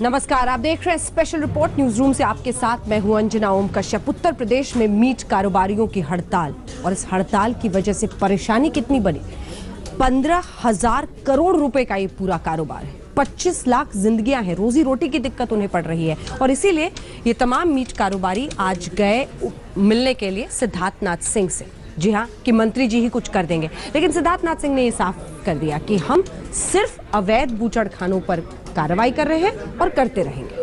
नमस्कार, आप देख रहे हैं स्पेशल रिपोर्ट न्यूज रूम से। आपके साथ मैं हूं अंजना ओम कश्यप। उत्तर प्रदेश में मीट कारोबारियों की हड़ताल, और इस हड़ताल की वजह से परेशानी कितनी बड़ी। 15,000 करोड़ रुपए का ये पूरा कारोबार है। 25 लाख जिंदगियां हैं, रोजी रोटी की दिक्कत उन्हें पड़ रही है। और इसीलिए ये तमाम मीट कारोबारी आज गए मिलने के लिए सिद्धार्थनाथ सिंह से। जी हाँ, कि मंत्री जी ही कुछ कर देंगे, लेकिन सिद्धार्थनाथ सिंह ने ये साफ कर दिया कि हम सिर्फ अवैध बूचड़खानों पर कार्रवाई कर रहे हैं और करते रहेंगे।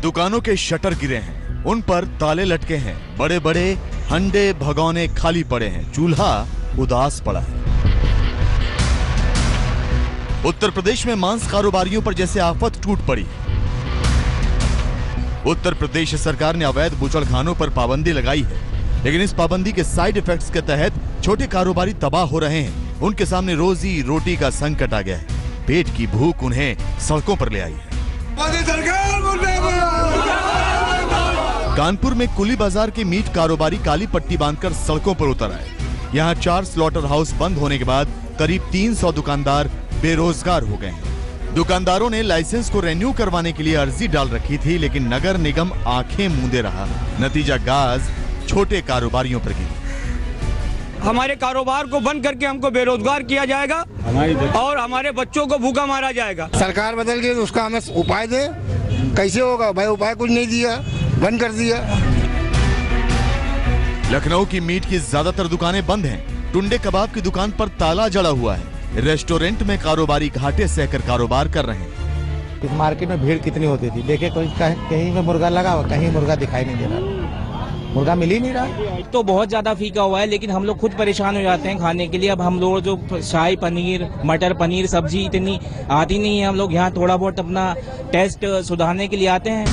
दुकानों के शटर गिरे हैं, उन पर ताले लटके हैं, बड़े बड़े हंडे भगोने खाली पड़े हैं, चूल्हा उदास पड़ा है। उत्तर प्रदेश में मांस कारोबारियों पर जैसे आफत टूट पड़ी। उत्तर प्रदेश सरकार ने अवैध बूचड़खानों पर पाबंदी लगाई है, लेकिन इस पाबंदी के साइड इफेक्ट्स के तहत छोटे कारोबारी तबाह हो रहे हैं। उनके सामने रोजी रोटी का संकट आ गया है। पेट की भूख उन्हें सड़कों पर ले आई है। कानपुर में कुली बाजार के मीट कारोबारी काली पट्टी बांधकर सड़कों पर उतर आए। यहाँ 4 स्लॉटर हाउस बंद होने के बाद करीब 300 दुकानदार बेरोजगार हो गए हैं। दुकानदारों ने लाइसेंस को रेन्यू करवाने के लिए अर्जी डाल रखी थी, लेकिन नगर निगम आंखें मूंदे रहा। नतीजा गाज छोटे कारोबारियों पर गिरी। हमारे कारोबार को बंद करके हमको बेरोजगार किया जाएगा और हमारे बच्चों को भूखा मारा जाएगा। सरकार बदल गई तो उसका हमें उपाय दे। कैसे होगा भाई? उपाय कुछ नहीं दिया, बंद कर दिया। लखनऊ की मीट की ज्यादातर दुकानें बंद हैं। टुंडे कबाब की दुकान पर ताला जड़ा हुआ है। रेस्टोरेंट में कारोबारी घाटे सहकर कारोबार कर रहे हैं। इस मार्केट में भीड़ कितनी होती थी, देखे कोई कहीं में मुर्गा लगा हुआ, कहीं मुर्गा दिखाई नहीं दे रहा, मुर्गा मिल ही नहीं रहा। तो बहुत ज्यादा फीका हुआ है, लेकिन हम लोग खुद परेशान हो जाते हैं खाने के लिए। अब हम लोग जो शाही पनीर, मटर पनीर, सब्जी इतनी आती नहीं है। हम लोग यहाँ थोड़ा बहुत अपना टेस्ट सुधारने के लिए आते हैं।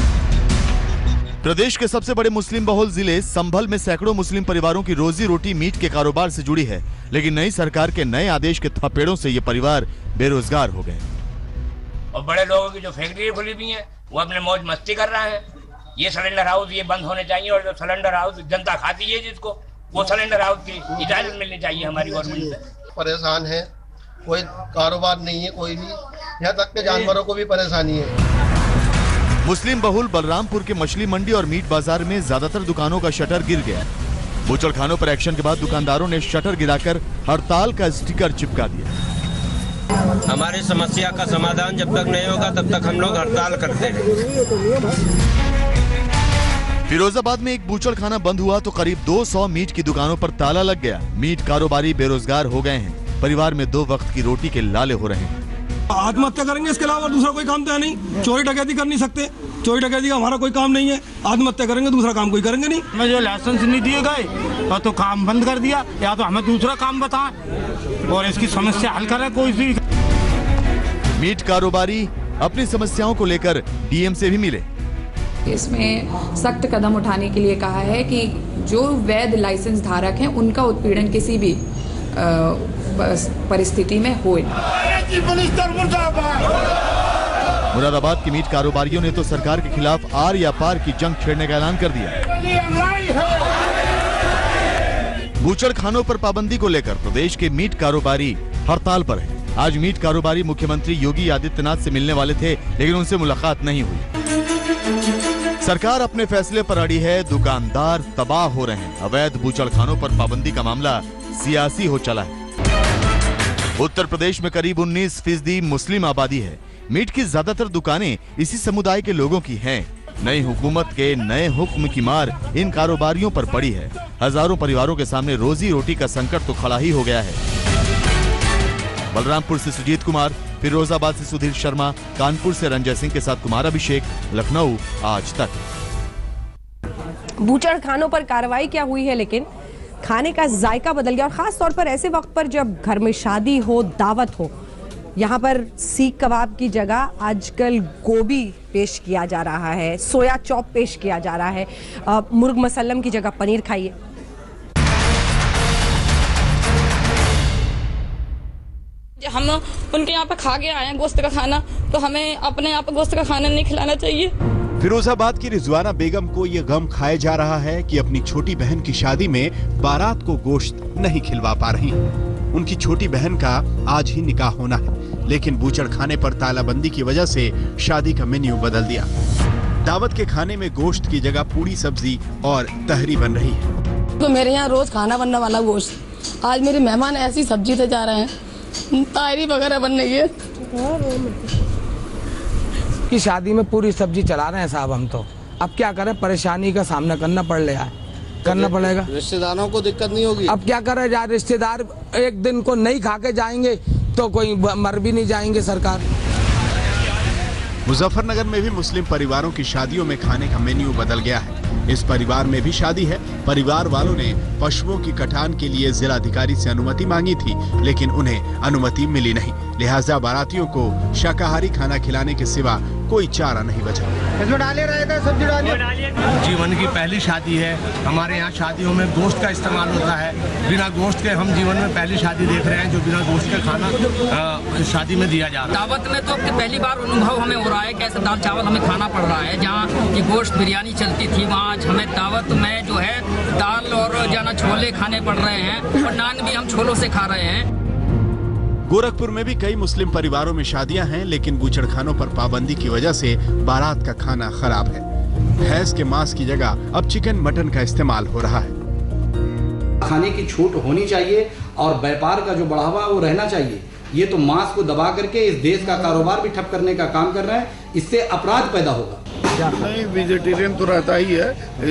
प्रदेश के सबसे बड़े मुस्लिम बहुल जिले संभल में सैकड़ों मुस्लिम परिवारों की रोजी रोटी मीट के कारोबार से जुड़ी है, लेकिन नई सरकार के नए आदेश के थपेड़ों से ये परिवार बेरोजगार हो गए। और बड़े लोगों की जो फैक्ट्री खुली हुई है, वो अपने मौज मस्ती कर रहा है। ये सिलेंडर हाउस ये बंद होने चाहिए, और जो सिलेंडर हाउस जनता खाती है जिसको, वो सिलेंडर हाउस की इजाजत मिलनी चाहिए हमारी गवर्नमेंट से। परेशान है, कोई कारोबार नहीं है, कोई भी, यहाँ तक के जानवरों को भी परेशानी है। मुस्लिम बहुल बलरामपुर के मछली मंडी और मीट बाजार में ज्यादातर दुकानों का शटर गिर गया। बूचड़खानों पर एक्शन के बाद दुकानदारों ने शटर गिराकर हड़ताल का स्टिकर चिपका दिया। हमारी समस्या का समाधान जब तक नहीं होगा तब तक हम लोग हड़ताल करते रहेंगे। फिरोजाबाद में एक बूचड़खाना बंद हुआ तो करीब 200 मीट की दुकानों पर ताला लग गया। मीट कारोबारी बेरोजगार हो गए हैं। परिवार में 2 वक्त की रोटी के लाले हो रहे हैं। आत्महत्या करेंगे, इसके अलावा दूसरा कोई काम तो है नहीं। चोरी डकैती कर नहीं सकते, चोरी डकैती का हमारा कोई काम नहीं है। आत्महत्या करेंगे, दूसरा काम कोई करेंगे नहीं। हमें जो लाइसेंस नहीं दिए गए तो काम बंद कर दिया, या तो हमें दूसरा काम बताएं और इसकी समस्या हल करें कोई भी। मीट कारोबारी अपनी समस्याओं को लेकर डीएम से भी मिले। इसमें सख्त कदम उठाने के लिए कहा है कि जो वैध लाइसेंस धारक हैं उनका उत्पीड़न किसी भी परिस्थिति में होए। मुरादाबाद के मीट कारोबारियों ने तो सरकार के खिलाफ आर या पार की जंग छेड़ने का ऐलान कर दिया। बूचड़खानों पर पाबंदी को लेकर प्रदेश के मीट कारोबारी हड़ताल पर हैं। आज मीट कारोबारी मुख्यमंत्री योगी आदित्यनाथ से मिलने वाले थे, लेकिन उनसे मुलाकात नहीं हुई। सरकार अपने फैसले पर अड़ी है, दुकानदार तबाह हो रहे हैं। अवैध बूचड़खानों पर पाबंदी का मामला सियासी हो चला है। उत्तर प्रदेश में करीब 19% मुस्लिम आबादी है। मीट की ज्यादातर दुकानें इसी समुदाय के लोगों की हैं। नई हुकूमत के नए हुक्म की मार इन कारोबारियों पर पड़ी है। हजारों परिवारों के सामने रोजी रोटी का संकट तो खड़ा ही हो गया है। बलरामपुर से सुजीत कुमार, फिरोजाबाद से सुधीर शर्मा, कानपुर से रंजय सिंह के साथ कुमार अभिषेक, लखनऊ आज तक। बूचड़खानों पर कार्रवाई क्या हुई है, लेकिन खाने का जायका बदल गया। और खास तौर पर ऐसे वक्त पर जब घर में शादी हो, दावत हो, यहाँ पर सीख कबाब की जगह आजकल गोभी पेश किया जा रहा है, सोया चॉप पेश किया जा रहा है, मुर्ग मसल्लम की जगह पनीर खाइए। हम उनके यहाँ पे खा के आए हैं गोश्त का खाना, तो हमें अपने यहाँ पे गोश्त का खाना नहीं खिलाना चाहिए। फिरोजाबाद की रिजवाना बेगम को ये गम खाए जा रहा है कि अपनी छोटी बहन की शादी में बारात को गोश्त नहीं खिलवा पा रही। उनकी छोटी बहन का आज ही निकाह होना है, लेकिन बूचड़ खाने पर तालाबंदी की वजह से शादी का मेन्यू बदल दिया। दावत के खाने में गोश्त की जगह पूरी सब्जी और तहरी बन रही है। तो मेरे यहाँ रोज खाना बनने वाला गोश्त, आज मेरे मेहमान ऐसी सब्जी से जा रहे हैं, तहरी वगैरह बन रही है। की शादी में पूरी सब्जी चला रहे हैं साहब हम तो। अब क्या करें, परेशानी का सामना करना पड़ेगा। रिश्तेदारों को दिक्कत नहीं होगी। अब क्या करें यार, रिश्तेदार एक दिन को नहीं खा के जाएंगे तो कोई मर भी नहीं जाएंगे सरकार। मुजफ्फरनगर में भी मुस्लिम परिवारों की शादियों में खाने का मेन्यू बदल गया है। इस परिवार में भी शादी है। परिवार वालों ने पशुओं की कटान के लिए जिलाधिकारी से अनुमति मांगी थी, लेकिन उन्हें अनुमति मिली नहीं। लिहाजा बारातियों को शाकाहारी खाना खिलाने के सिवा कोई चारा नहीं बचा। इसमें डाले रहे थे, सब्जी डालिए। जीवन की पहली शादी है। हमारे यहाँ शादियों में गोश्त का इस्तेमाल होता है। बिना गोश्त के हम जीवन में पहली शादी देख रहे हैं जो बिना गोश्त का खाना शादी में दिया जा रहा है। दावत में तो पहली बार अनुभव हमें हो रहा है, कैसे दाल चावल हमें खाना पड़ रहा है। जहाँ की गोश्त बिरयानी चलती थी, वहाँ आज हमें दावत में जो है दाल और जाना छोले खाने पड़ रहे हैं, और नान भी हम छोलों से खा रहे हैं। गोरखपुर में भी कई मुस्लिम परिवारों में शादियां हैं, लेकिन बूचड़खानों पर पाबंदी की वजह से बारात का खाना खराब है। भैंस के मांस की जगह अब चिकन मटन का इस्तेमाल हो रहा है। खाने की छूट होनी चाहिए और व्यापार का जो बढ़ावा वो रहना चाहिए। ये तो मांस को दबा करके इस देश का कारोबार भी ठप करने का काम कर रहे हैं। इससे अपराध पैदा होगा। नहीं, वेजिटेरियन तो रहता ही है,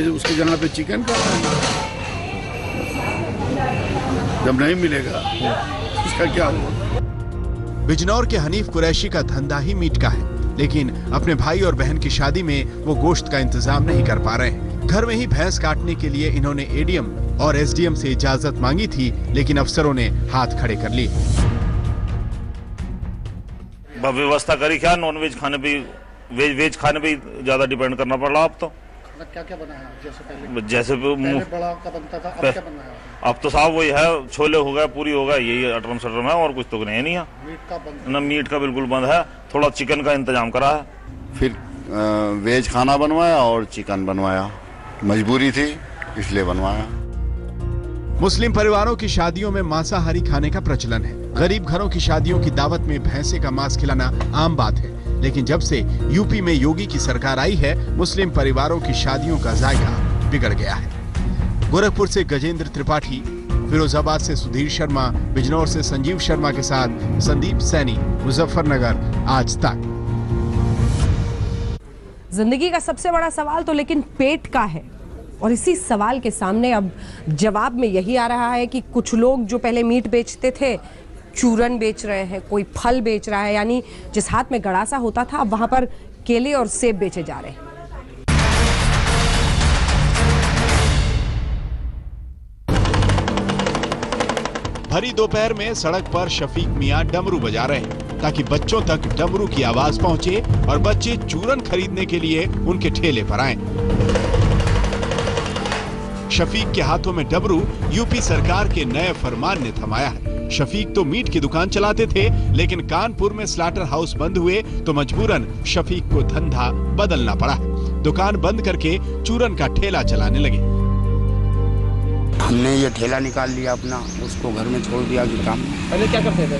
उसकी जगह पे चिकन का जब नहीं मिलेगा इसका क्या होगा। बिजनौर के हनीफ कुरैशी का धंधा ही मीट का है, लेकिन अपने भाई और बहन की शादी में वो गोश्त का इंतजाम नहीं कर पा रहे हैं। घर में ही भैंस काटने के लिए इन्होंने एडीएम और एसडीएम से इजाजत मांगी थी, लेकिन अफसरों ने हाथ खड़े कर लिए। व्यवस्था करी क्या, नॉन वेज खाने पे, वेज खाने पे ज्यादा डिपेंड करना पड़ रहा। अब तो क्या क्या बना है जैसे बड़ा का बनता था, अब क्या बना है? अब तो साहब वही है, छोले हो गए, पूरी हो गए, यही अटरम सटरम है, और कुछ तो नहीं है। मीट का बंद, ना मीट का बिल्कुल बंद है। थोड़ा चिकन का इंतजाम करा है। फिर वेज खाना बनवाया और चिकन बनवाया, मजबूरी थी इसलिए बनवाया। मुस्लिम परिवारों की शादियों में मांसाहारी खाने का प्रचलन है। गरीब घरों की शादियों की दावत में भैंसे का मांस खिलाना आम बात है, लेकिन जब से यूपी में योगी की सरकार आई है, मुस्लिम परिवारों की शादियों का जायका बिगड़ गया है। गोरखपुर से गजेंद्र त्रिपाठी, फिरोजाबाद से सुधीर शर्मा, बिजनौर से संजीव शर्मा के साथ संदीप सैनी, मुजफ्फरनगर, आज तक। जिंदगी का सबसे बड़ा सवाल तो लेकिन पेट का है, और इसी सवाल के सामने अब जवाब में यही आ रहा है कि कुछ लोग जो पहले मीट बेचते थे, चूरन बेच रहे हैं, कोई फल बेच रहा है, यानी जिस हाथ में गड़ासा होता था अब वहां पर केले और सेब बेचे जा रहे हैं। भरी दोपहर में सड़क पर शफीक मियां डमरू बजा रहे हैं ताकि बच्चों तक डमरू की आवाज पहुंचे और बच्चे चूरन खरीदने के लिए उनके ठेले पर आएं। शफीक के हाथों में डमरू यूपी सरकार के नए फरमान ने थमाया है। शफीक तो मीट की दुकान चलाते थे, लेकिन कानपुर में स्लाटर हाउस बंद हुए तो मजबूरन शफीक को धंधा बदलना पड़ा। दुकान बंद करके चूरन का ठेला चलाने लगे। हमने ये ठेला निकाल लिया अपना, उसको घर में छोड़ दिया कि काम। पहले क्या करते थे?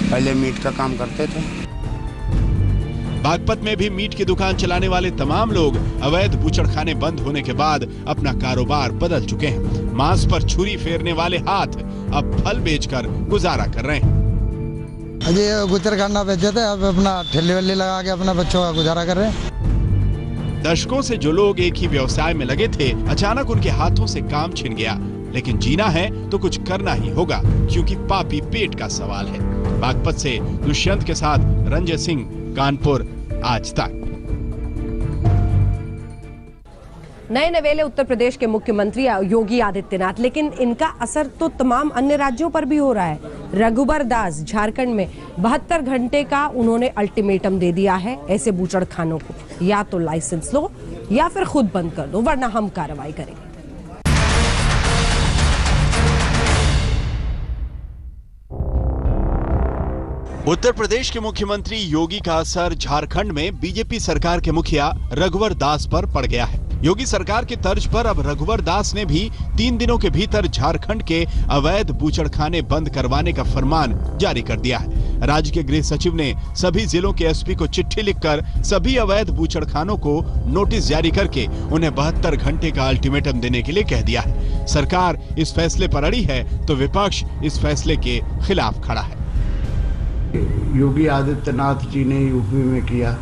पहले मीट का काम करते थे। बागपत में भी मीट की दुकान चलाने वाले तमाम लोग अवैध बूचड़खाने बंद होने के बाद अपना कारोबार बदल चुके हैं। मांस पर छुरी फेरने वाले हाथ अब फल बेचकर गुजारा कर रहे हैं। अभी बूचड़खाना बेचे थे, अब अपना ठेले वेले लगा के अपना बच्चों का गुजारा कर रहे हैं। दशकों से जो लोग एक ही व्यवसाय में लगे थे, अचानक उनके हाथों से काम छिन गया। लेकिन जीना है तो कुछ करना ही होगा, क्योंकि पापी पेट का सवाल है। बागपत से दुष्यंत के साथ रंजय सिंह, कानपुर, आज तक। नए नवेले उत्तर प्रदेश के मुख्यमंत्री योगी आदित्यनाथ, लेकिन इनका असर तो तमाम अन्य राज्यों पर भी हो रहा है। रघुबर दास झारखंड में 72 घंटे का उन्होंने अल्टीमेटम दे दिया है ऐसे बूचड़खानों को, या तो लाइसेंस लो या फिर खुद बंद कर दो, वरना हम कार्रवाई करेंगे। उत्तर प्रदेश के मुख्यमंत्री योगी का असर झारखंड में बीजेपी सरकार के मुखिया रघुवर दास पर पड़ गया है। योगी सरकार की तर्ज पर अब रघुवर दास ने भी 3 दिनों के भीतर झारखंड के अवैध बूचड़खाने बंद करवाने का फरमान जारी कर दिया है। राज्य के गृह सचिव ने सभी जिलों के एसपी को चिट्ठी लिखकर सभी अवैध बूचड़खानों को नोटिस जारी करके उन्हें 72 घंटे का अल्टीमेटम देने के लिए कह दिया है। सरकार इस फैसले पर अड़ी है तो विपक्ष इस फैसले के खिलाफ खड़ा है। योगी आदित्यनाथ जी ने यूपी में किया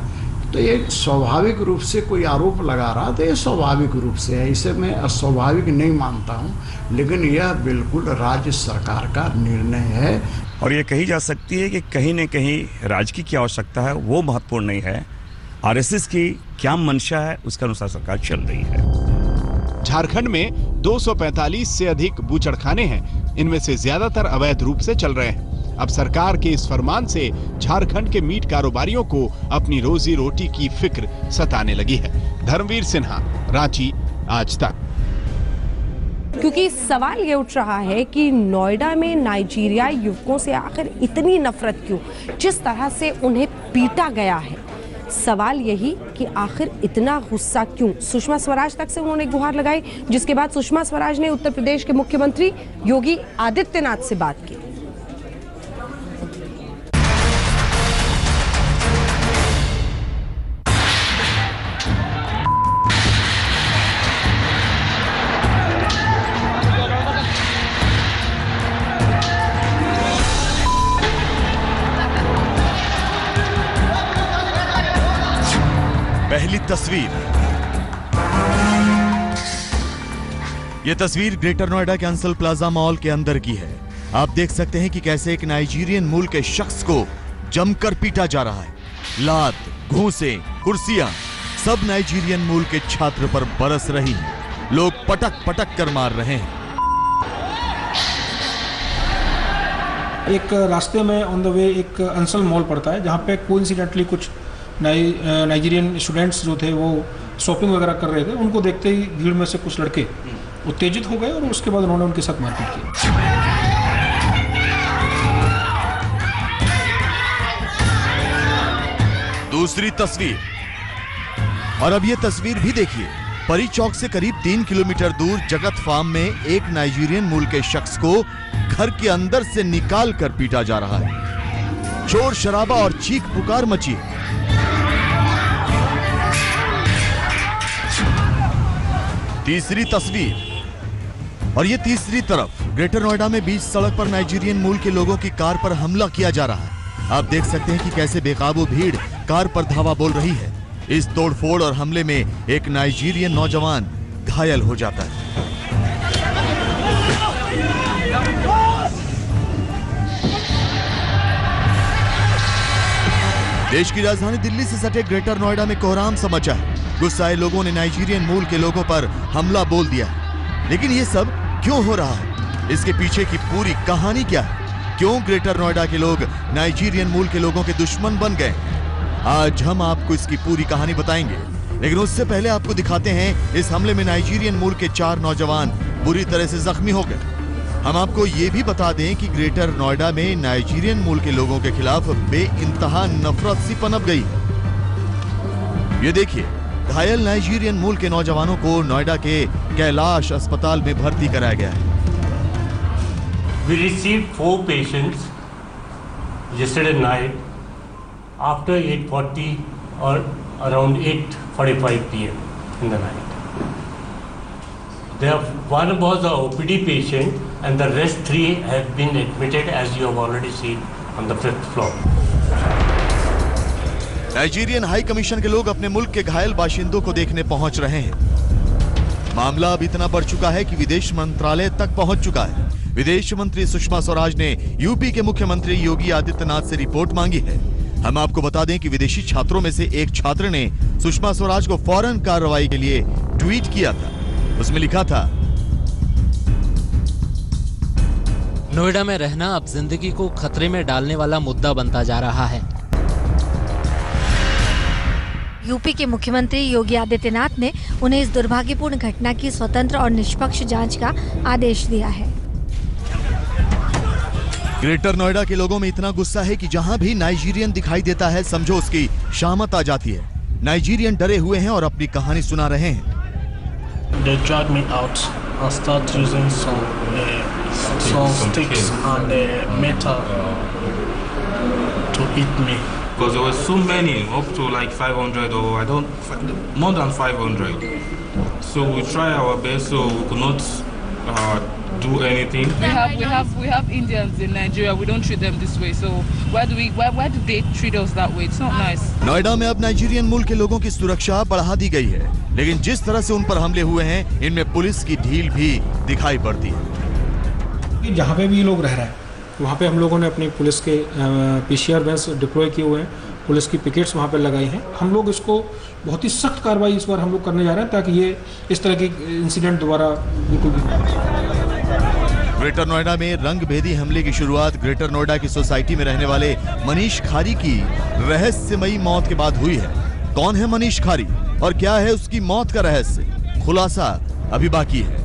तो ये स्वाभाविक रूप से कोई आरोप लगा रहा तो ये स्वाभाविक रूप से है, इसे मैं अस्वाभाविक नहीं मानता हूँ, लेकिन यह बिल्कुल राज्य सरकार का निर्णय है। और ये कही जा सकती है कि कहीं न कहीं राज्य की क्या आवश्यकता है वो महत्वपूर्ण नहीं है, आरएसएस की क्या मंशा है उसके अनुसार सरकार चल रही है। झारखंड में 245 से अधिक बूचड़खाने हैं, इनमें से ज्यादातर अवैध रूप से चल रहे हैं। अब सरकार के इस फरमान से झारखंड के मीट कारोबारियों को अपनी रोजी रोटी की फिक्र सताने लगी है। धर्मवीर सिन्हा, रांची, आज तक। क्योंकि सवाल ये उठ रहा है कि नोएडा में नाइजीरियाई युवकों से आखिर इतनी नफरत क्यों, जिस तरह से उन्हें पीटा गया है। सवाल यही कि आखिर इतना गुस्सा क्यों। सुषमा स्वराज तक से उन्होंने गुहार लगाई, जिसके बाद सुषमा स्वराज ने उत्तर प्रदेश के मुख्यमंत्री योगी आदित्यनाथ से बात की। पहली तस्वीर, यह तस्वीर ग्रेटर नोएडा के अंसल प्लाजा मॉल के अंदर की है। आप देख सकते हैं कि कैसे एक नाइजीरियन मूल के शख्स को जमकर पीटा जा रहा है। लात, घूंसे, कुर्सियां सब नाइजीरियन मूल के छात्र पर बरस रही हैं। लोग पटक पटक कर मार रहे हैं। एक रास्ते में ऑन द वे एक अंसल मॉल पड़ता है, जहाँ पे कोइंसिडेंटली कुछ नाइजीरियन स्टूडेंट्स जो थे वो शॉपिंग वगैरह कर रहे थे। उनको देखते ही भीड़ में से कुछ लड़के उत्तेजित हो गए और उसके बाद उन्होंने उनके साथ मारपीट की। दूसरी तस्वीर, और अब यह तस्वीर भी देखिए। परी चौक से करीब 3 किलोमीटर दूर जगत फार्म में एक नाइजीरियन मूल के शख्स को घर के अंदर से निकाल कर पीटा जा रहा है। शोर शराबा और चीख पुकार मची है। तीसरी तस्वीर, और ये तीसरी तरफ ग्रेटर नोएडा में बीच सड़क पर नाइजीरियन मूल के लोगों की कार पर हमला किया जा रहा है। आप देख सकते हैं कि कैसे बेकाबू भीड़ कार पर धावा बोल रही है। इस तोड़फोड़ और हमले में एक नाइजीरियन नौजवान घायल हो जाता है। देश की राजधानी दिल्ली से सटे ग्रेटर नोएडा में कोहराम सा मचा है। गुस्साए लोगों ने नाइजीरियन मूल के लोगों पर हमला बोल दिया है। लेकिन ये सब क्यों हो रहा है? इसके पीछे की पूरी कहानी क्या है? क्यों ग्रेटर नोएडा के लोग नाइजीरियन मूल के लोगों के दुश्मन बन गए? आज हम आपको इसकी पूरी कहानी बताएंगे, लेकिन उससे पहले आपको दिखाते हैं इस हमले में नाइजीरियन मूल के 4 नौजवान बुरी तरह से जख्मी हो गए। हम आपको ये भी बता दें कि ग्रेटर नोएडा में नाइजीरियन मूल के लोगों के खिलाफ बेइंतहा नफरत सी पनप गई। ये देखिए, घायल नाइजीरियन मूल के नौजवानों को नोएडा के कैलाश अस्पताल में भर्ती कराया गया है। We received 4 patients yesterday night after 8:40 or around 8:45 p.m. in the night. One was a OPD patient and the rest 3 have been admitted, as you have already seen, on the 5th floor. Nigerian high commission के लोग अपने मुल्क के घायल बाशिंदों को देखने पहुंच रहे हैं। मामला अब इतना बढ़ चुका है कि विदेश मंत्रालय तक पहुंच चुका है। विदेश मंत्री सुषमा स्वराज ने यूपी के मुख्यमंत्री योगी आदित्यनाथ से रिपोर्ट मांगी है। हम आपको बता दें कि विदेशी छात्रों में से एक छात्र ने सुषमा स्वराज को फौरन कार्रवाई के लिए ट्वीट किया था। उसमें लिखा था, नोएडा में रहना अब जिंदगी को खतरे में डालने वाला मुद्दा बनता जा रहा है। यूपी के मुख्यमंत्री योगी आदित्यनाथ ने उन्हें इस दुर्भाग्यपूर्ण घटना की स्वतंत्र और निष्पक्ष जांच का आदेश दिया है। ग्रेटर नोएडा के लोगों में इतना गुस्सा है कि जहां भी नाइजीरियन दिखाई देता है, समझो उसकी शामत आ जाती है। नाइजीरियन डरे हुए हैं और अपनी कहानी सुना रहे हैं। They dragged me out and start using some sticks and metal to hit me. Because there were so many, up to like 500 or more than 500. So we try our best, so we could not do anything. We have Indians in Nigeria. We don't treat them this way. So why do they treat us that way? It's not nice. Noida में अब Nigerian मूल के लोगों की सुरक्षा बढ़ा दी गई है, लेकिन जिस तरह से उन पर हमले हुए हैं, इनमें पुलिस की ढील भी दिखाई पड़ती है। जहाँ पे भी लोग रह रहे हैं, वहाँ पे हम लोगों ने अपनी पुलिस के PCR वैन्स डिप्लॉय किए हुए हैं, पुलिस की पिकेट्स वहाँ पे लगाई हैं। हम लोग इसको बहुत ही सख्त कार्रवाई इस बार हम लोग करने जा रहे हैं, ताकि ये इस तरह की इंसिडेंट दोबारा बिल्कुल भी। ग्रेटर नोएडा में रंगभेदी हमले की शुरुआत ग्रेटर नोएडा की सोसाइटी में रहने वाले मनीष खारी की रहस्यमयी मौत के बाद हुई है। कौन है मनीष खारी और क्या है उसकी मौत का रहस्य? खुलासा अभी बाकी है।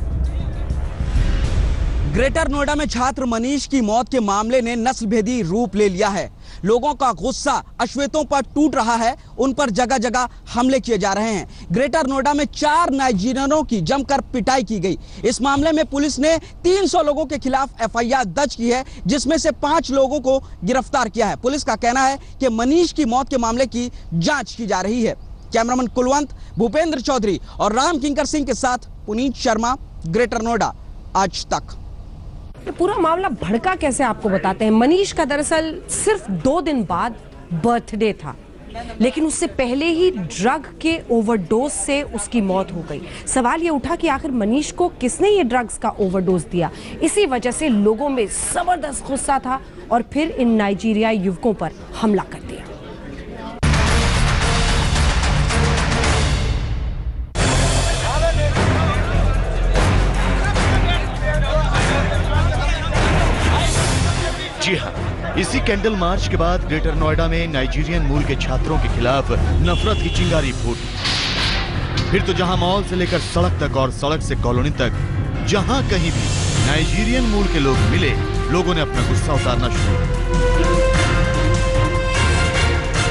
ग्रेटर नोएडा में छात्र मनीष की मौत के मामले ने नस्लभेदी रूप ले लिया है। लोगों का गुस्सा अश्वेतों पर टूट रहा है, उन पर जगह जगह हमले किए जा रहे हैं। ग्रेटर नोएडा में 4 नाइजीरियनों की जमकर पिटाई की गई। इस मामले में पुलिस ने 300 लोगों के खिलाफ FIR दर्ज की है, जिसमें से 5 लोगों को गिरफ्तार किया है। पुलिस का कहना है कि मनीष की मौत के मामले की जांच की जा रही है। कैमरामैन कुलवंत, भूपेंद्र चौधरी और राम किंकर सिंह के साथ पुनीत शर्मा, ग्रेटर नोएडा, आज तक। तो पूरा मामला भड़का कैसे आपको बताते हैं। मनीष का दरअसल सिर्फ 2 दिन बाद बर्थडे था, लेकिन उससे पहले ही ड्रग के ओवरडोज से उसकी मौत हो गई। सवाल ये उठा कि आखिर मनीष को किसने ये ड्रग्स का ओवरडोज दिया। इसी वजह से लोगों में जबरदस्त गुस्सा था और फिर इन नाइजीरियाई युवकों पर हमला कर दिया। जी हाँ, इसी कैंडल मार्च के बाद ग्रेटर नोएडा में नाइजीरियन मूल के छात्रों के खिलाफ नफरत की चिंगारी फूटी। फिर तो जहां मॉल से लेकर सड़क तक और सड़क से कॉलोनी तक, जहां कहीं भी नाइजीरियन मूल के लोग मिले, लोगों ने अपना गुस्सा उतारना शुरू किया।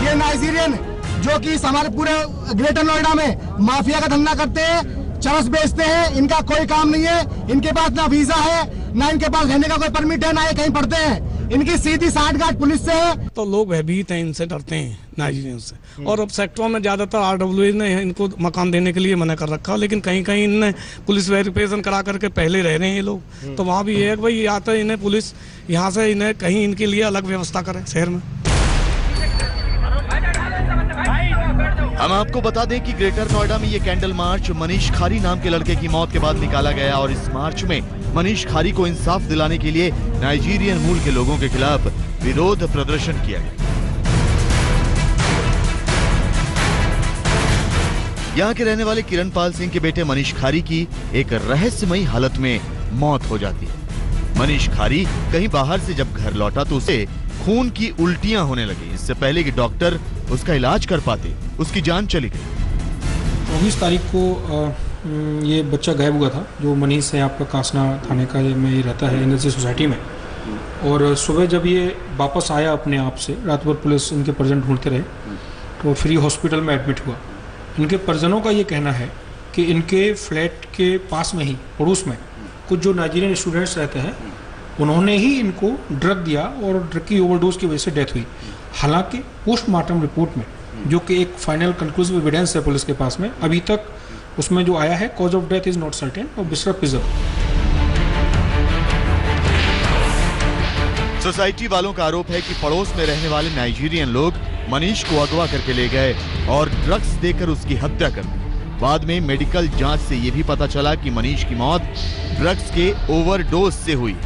ये नाइजीरियन जो कि हमारे पूरे ग्रेटर नोएडा में माफिया का धंधा करते हैं, चरस बेचते हैं, इनका कोई काम नहीं है। इनके पास ना वीजा है, ना इनके पास रहने का कोई परमिट है, ना ये कहीं पढ़ते हैं। इनकी सीधी साठगांठ पुलिस से है। तो लोग भयभीत हैं, इनसे डरते हैं, नाइजीरियन से। और अब सेक्टरों में ज्यादातर RWA ने इनको मकान देने के लिए मना कर रखा, लेकिन कहीं कहीं इनने पुलिस वेरिफिकेशन करा करके पहले रह रहे हैं ये लोग। तो वहाँ भी ये है कि भाई या तो इन्हें पुलिस यहाँ से इन्हें कहीं इनके लिए अलग व्यवस्था करे शहर में। हम आपको बता दें कि ग्रेटर नोएडा में ये कैंडल मार्च मनीष खारी नाम के लड़के की मौत के बाद निकाला गया और इस मार्च में मनीष खारी को इंसाफ दिलाने के लिए नाइजीरियन मूल के लोगों के खिलाफ विरोध प्रदर्शन किया गया। यहाँ के रहने वाले किरण पाल सिंह के बेटे मनीष खारी की एक रहस्यमयी हालत में मौत हो जाती है। मनीष खारी कहीं बाहर से जब घर लौटा तो उसे खून की उल्टियां होने लगी। इससे पहले कि डॉक्टर उसका इलाज कर पाते, उसकी जान चली गई। 24 तारीख को ये बच्चा गायब हुआ था, जो मनीष है, आपका कासना थाने का में ये रहता है, एनएलसी सोसाइटी में। और सुबह जब ये वापस आया अपने आप से, रात भर पुलिस इनके परिजन ढूंढते रहे, तो फ्री हॉस्पिटल में एडमिट हुआ। इनके परिजनों का ये कहना है कि इनके फ्लैट के पास में ही, पड़ोस में, कुछ जो नाइजीरियन स्टूडेंट्स रहते हैं, उन्होंने ही इनको ड्रग दिया और ड्रग की ओवरडोज की वजह से डेथ हुई। हालांकि पोस्टमार्टम रिपोर्ट में, जो कि एक फाइनल कंक्लूसिव एविडेंस है पुलिस के पास में, अभी तक उसमें जो आया है cause of death is not certain और बिस्रा प्रिजर्व। सोसाइटी वालों का आरोप है कि पड़ोस में रहने वाले नाइजीरियन लोग मनीष को अगवा करके ले गए और ड्रग्स देकर उसकी हत्या कर दी। बाद में मेडिकल जांच से यह भी पता चला कि मनीष की मौत ड्रग्स के ओवरडोज से हुई।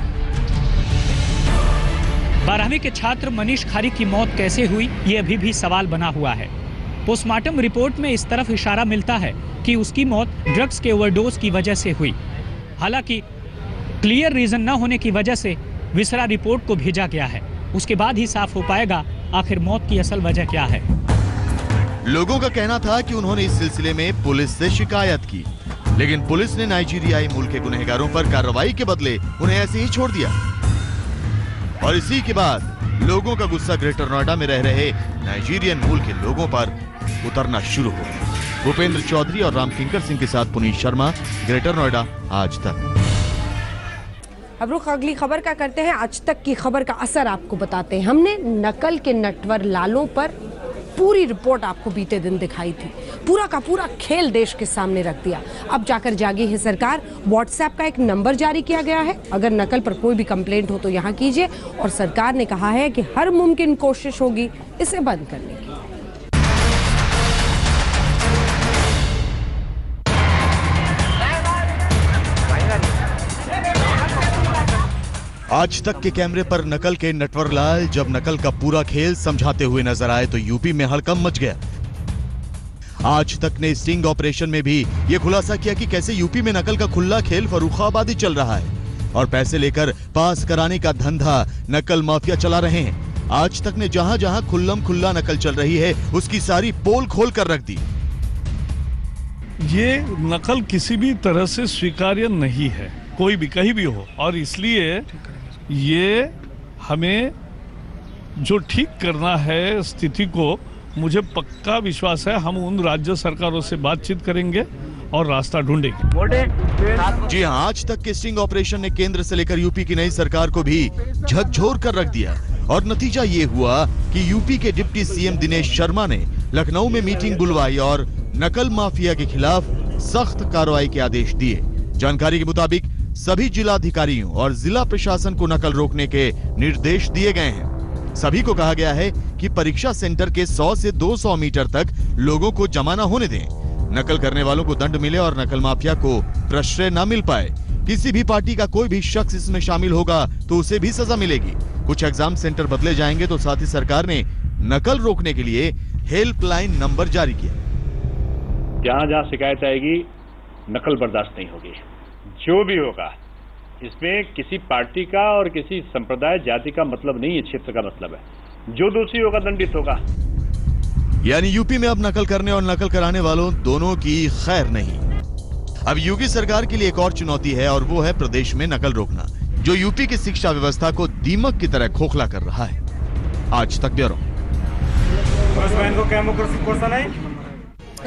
12वीं के छात्र मनीष खारी की मौत कैसे हुई, ये अभी भी सवाल बना हुआ है। पोस्टमार्टम रिपोर्ट में इस तरफ इशारा मिलता है कि उसकी मौत ड्रग्स के ओवरडोज की वजह से हुई। हालांकि क्लियर रीजन न होने की वजह से विसरा रिपोर्ट को भेजा गया है। उसके बाद ही साफ हो पाएगा आखिर मौत की असल वजह क्या है। लोगों का कहना था कि उन्होंने इस सिलसिले में पुलिस से शिकायत की, लेकिन पुलिस ने नाइजीरियाई मूल के गुनहगारों पर कार्रवाई के बदले उन्हें ऐसे ही छोड़ दिया। और इसी के बाद लोगों का गुस्सा ग्रेटर नोएडा में रह रहे नाइजीरियन मूल के लोगों पर उतरना शुरू हो गया। भूपेंद्र चौधरी और रामकिंकर सिंह के साथ पुनीत शर्मा, ग्रेटर नोएडा, आज तक। अब रुख अगली खबर का करते हैं। आज तक की खबर का असर आपको बताते हैं। हमने नकल के नटवर लालों पर पूरी रिपोर्ट आपको बीते दिन दिखाई थी। पूरा का पूरा खेल देश के सामने रख दिया। अब जाकर जागी है सरकार। व्हाट्सएप का एक नंबर जारी किया गया है। अगर नकल पर कोई भी कंप्लेंट हो तो यहाँ कीजिए। और सरकार ने कहा है कि हर मुमकिन कोशिश होगी इसे बंद करने की। आज तक के कैमरे पर नकल के नटवरलाल जब नकल का पूरा खेल समझाते हुए नजर आए तो यूपी में हड़कंप मच गया। आज तक ने स्टिंग ऑपरेशन में भी ये खुलासा किया कि कैसे यूपी में नकल का खुला खेल फर्रुखाबादी चल रहा है और पैसे लेकर पास कराने का धंधा नकल माफिया चला रहे हैं। आज तक ने जहां जहां खुल्लम खुल्ला नकल चल रही है उसकी सारी पोल खोल कर रख दी। ये नकल किसी भी तरह से स्वीकार्य नहीं है, कोई भी कहीं भी हो, और इसलिए ये हमें जो ठीक करना है स्थिति को, मुझे पक्का विश्वास है हम उन राज्य सरकारों से बातचीत करेंगे और रास्ता ढूंढेंगे। जी हां, आज तक के स्टिंग ऑपरेशन ने केंद्र से लेकर यूपी की नई सरकार को भी झकझोर कर रख दिया और नतीजा ये हुआ कि यूपी के डिप्टी सीएम दिनेश शर्मा ने लखनऊ में मीटिंग बुलवाई और नकल माफिया के खिलाफ सख्त कार्रवाई के आदेश दिए। जानकारी के मुताबिक सभी जिलाधिकारियों और जिला प्रशासन को नकल रोकने के निर्देश दिए गए हैं। सभी को कहा गया है कि परीक्षा सेंटर के 100 से 200 मीटर तक लोगों को जमा न होने दें। नकल करने वालों को दंड मिले और नकल माफिया को प्रश्रय न मिल पाए। किसी भी पार्टी का कोई भी शख्स इसमें शामिल होगा तो उसे भी सजा मिलेगी। कुछ एग्जाम सेंटर बदले जाएंगे तो साथ ही सरकार ने नकल रोकने के लिए हेल्पलाइन नंबर जारी किया। जहाँ जहाँ शिकायत आएगी नकल बर्दाश्त नहीं होगी। जो भी होगा इसमें किसी पार्टी का और किसी संप्रदाय जाति का मतलब नहीं है, क्षेत्र का मतलब है। जो दोषी होगा दंडित होगा। यानी यूपी में अब नकल करने और नकल कराने वालों दोनों की खैर नहीं। अब योगी सरकार के लिए एक और चुनौती है और वो है प्रदेश में नकल रोकना, जो यूपी की शिक्षा व्यवस्था को दीमक की तरह खोखला कर रहा है। आज तक ब्यूरो।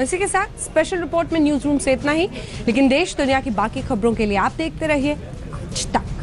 इसी के साथ स्पेशल रिपोर्ट में न्यूज रूम से इतना ही, लेकिन देश दुनिया की बाकी खबरों के लिए आप देखते रहिए आज तक।